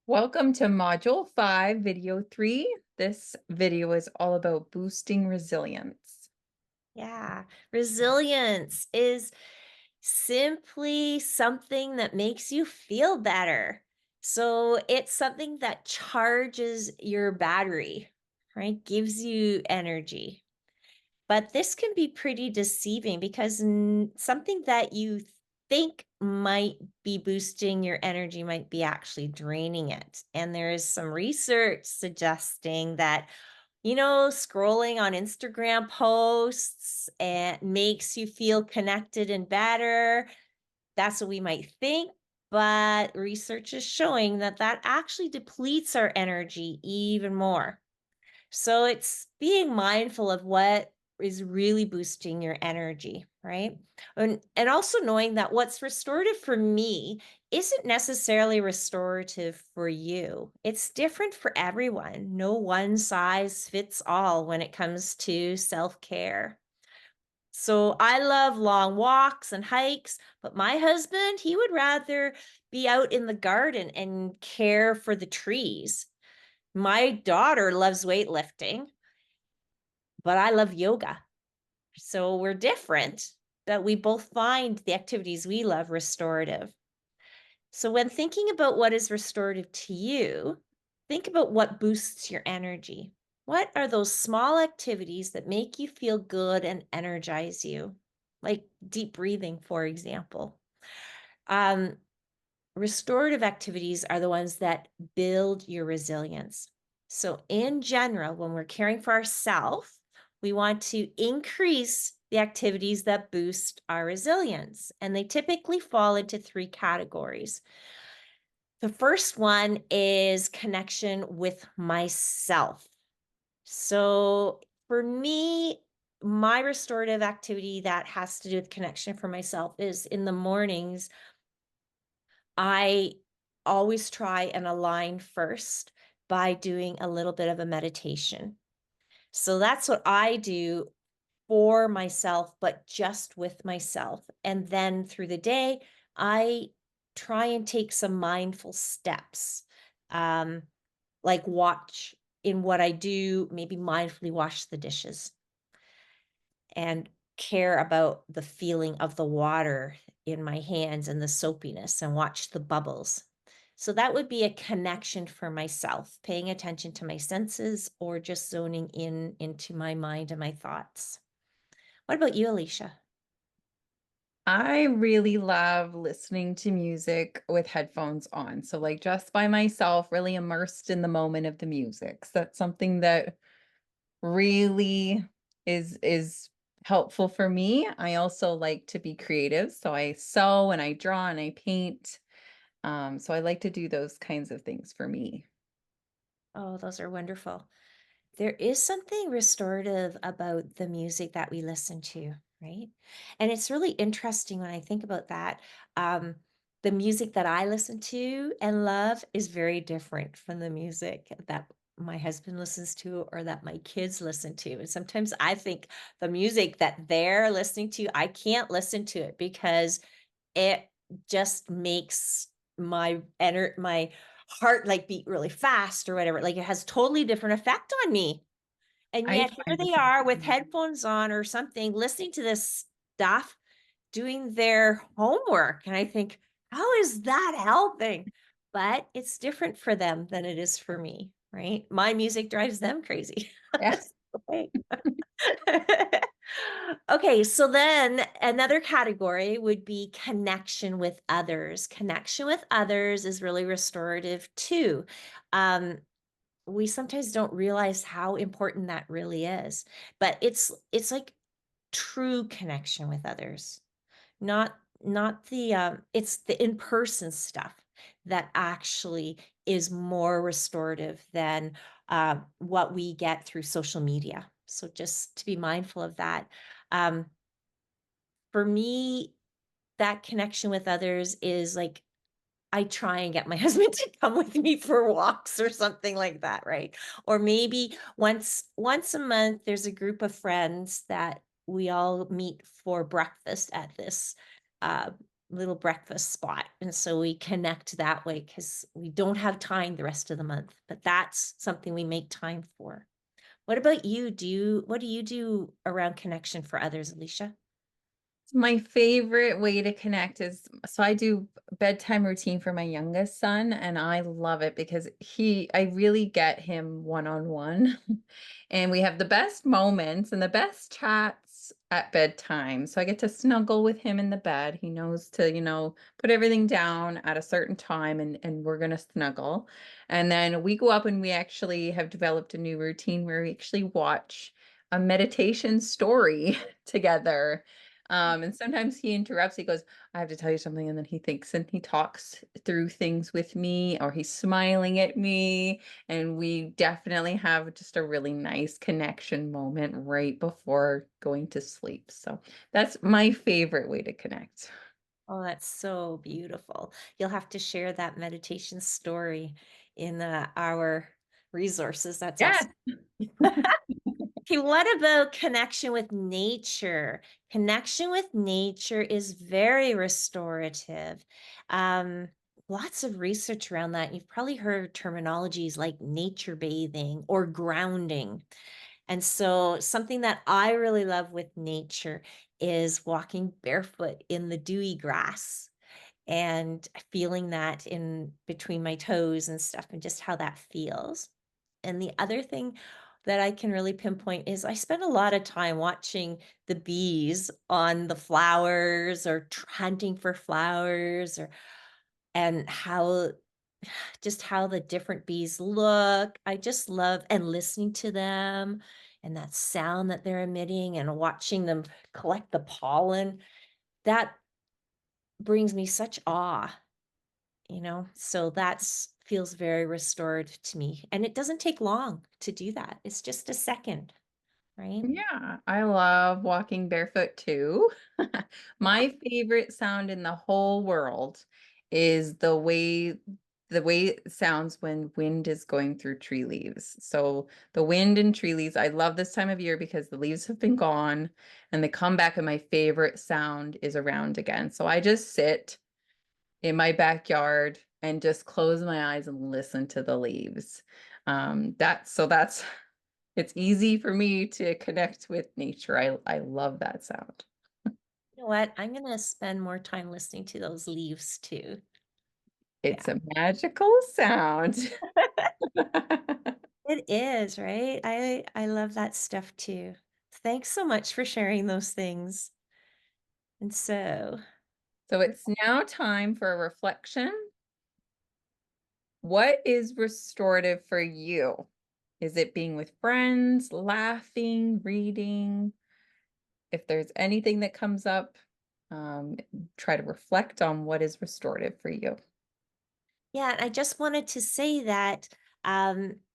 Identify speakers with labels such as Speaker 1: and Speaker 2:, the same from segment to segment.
Speaker 1: Welcome to Module 5, Video 3. This video is all about boosting resilience.
Speaker 2: Yeah, resilience is simply something that makes you feel better. So it's something that charges your battery, right? Gives you energy. But this can be pretty deceiving because something that you think might be boosting your energy might be actually draining it. And there is some research suggesting that scrolling on Instagram posts and makes you feel connected and better. That's what we might think. But research is showing that that actually depletes our energy even more. So it's being mindful of what is really boosting your energy, right? And also knowing that what's restorative for me isn't necessarily restorative for you. It's different for everyone. No one size fits all when it comes to self-care. So I love long walks and hikes, but my husband, he would rather be out in the garden and care for the trees. My daughter loves weightlifting, but I love yoga. So we're different, but we both find the activities we love restorative. So when thinking about what is restorative to you, think about what boosts your energy. What are those small activities that make you feel good and energize you? Like deep breathing, for example. Um, Restorative activities are the ones that build your resilience. So, in general, when we're caring for ourselves, we want to increase the activities that boost our resilience. And they typically fall into three categories. The first one is connection with myself. So, for me, my restorative activity that has to do with connection for myself is in the mornings I always try and align first by doing a little bit of a meditation. So that's what I do for myself, but just with myself. And then through the day, I try and take some mindful steps, um, like watch in what I do, maybe mindfully wash the dishes and care about the feeling of the water in my hands and the soapiness and watch the bubbles. So that would be a connection for myself, paying attention to my senses or just zoning in into my mind and my thoughts. What about you, Alicia?
Speaker 1: I really love listening to music with headphones on. So, like, just by myself, really immersed in the moment of the music. So that's something that really is helpful for me. I also like to be creative, so I sew and I draw and I paint. So I like to do those kinds of things for me.
Speaker 2: Oh, those are wonderful. There is something restorative about the music that we listen to, right? And it's really interesting when I think about that. Um, the music that I listen to and love is very different from the music that my husband listens to or that my kids listen to. And sometimes I think the music that they're listening to, I can't listen to it because it just makes my heart like beat really fast or whatever. Like it has totally different effect on me. And
Speaker 1: I
Speaker 2: yet here
Speaker 1: find the
Speaker 2: they
Speaker 1: same
Speaker 2: are with
Speaker 1: thing.
Speaker 2: headphones on or something, listening to this stuff, doing their homework. And I think, how is that helping? But it's different for them than it is for me, right? My music drives them crazy.
Speaker 1: Yeah.
Speaker 2: Okay. Okay, so then another category would be connection with others. Connection with others is really restorative too. Um, we sometimes don't realize how important that really is, but it's like true connection with others, not the it's the in-person stuff that actually is more restorative than what we get through social media. So just to be mindful of that. um, for me, that connection with others is like I try and get my husband to come with me for walks or something like that, right? Or maybe once a month there's a group of friends that we all meet for breakfast at this little breakfast spot, and so we connect that way because we don't have time the rest of the month, but that's something we make time for. What about you? What do you do around connection for others, Alicia?
Speaker 1: My favorite way to connect is so I do bedtime routine for my youngest son, and I love it because I really get him one on one. And we have the best moments and the best chats at bedtime. So I get to snuggle with him in the bed. He knows to, put everything down at a certain time and we're gonna snuggle. And then we go up and we actually have developed a new routine where we actually watch a meditation story together. And sometimes he interrupts, he goes, I have to tell you something. And then he thinks and he talks through things with me, or he's smiling at me. And we definitely have just a really nice connection moment right before going to sleep. So that's my favorite way to connect.
Speaker 2: Oh, that's so beautiful. You'll have to share that meditation story in, our resources. That's
Speaker 1: Yes.
Speaker 2: awesome. Okay, what about connection with nature? Connection with nature is very restorative. Um, Lots of research around that. You've probably heard terminologies like nature bathing or grounding. And so, something that I really love with nature is walking barefoot in the dewy grass and feeling that in between my toes and stuff, and just how that feels. And the other thing that I can really pinpoint is I spend a lot of time watching the bees on the flowers or hunting for flowers, or and how just how the different bees look. I just love and listening to them and that sound that they're emitting and watching them collect the pollen. That brings me such awe, so that's feels very restorative to me, and it doesn't take long to do that. It's just a second, right?
Speaker 1: Yeah, I love walking barefoot too.
Speaker 2: Yeah.
Speaker 1: My favorite sound in the whole world is the way it sounds when wind is going through tree leaves. So the wind and tree leaves, I love this time of year because the leaves have been gone and they come back and my favorite sound is around again. So I just sit in my backyard and just close my eyes and listen to the leaves. That's it's easy for me to connect with nature. I love that sound.
Speaker 2: You know what? I'm gonna spend more time listening to those leaves too.
Speaker 1: It's
Speaker 2: Yeah.
Speaker 1: a magical sound.
Speaker 2: It is, right? I love that stuff too. Thanks so much for sharing those things. And so,
Speaker 1: So it's now time for a reflection. What is restorative for you? Is it being with friends, laughing, reading? If there's anything that comes up, um, try to reflect on what is restorative for you.
Speaker 2: yeah, and I just wanted to say that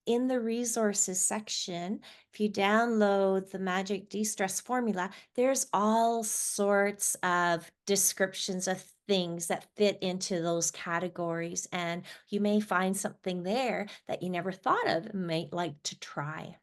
Speaker 2: in the resources section, if you download the Magic De-Stress Formula, there's all sorts of descriptions of things that fit into those categories. And you may find something there that you never thought of and might like to try.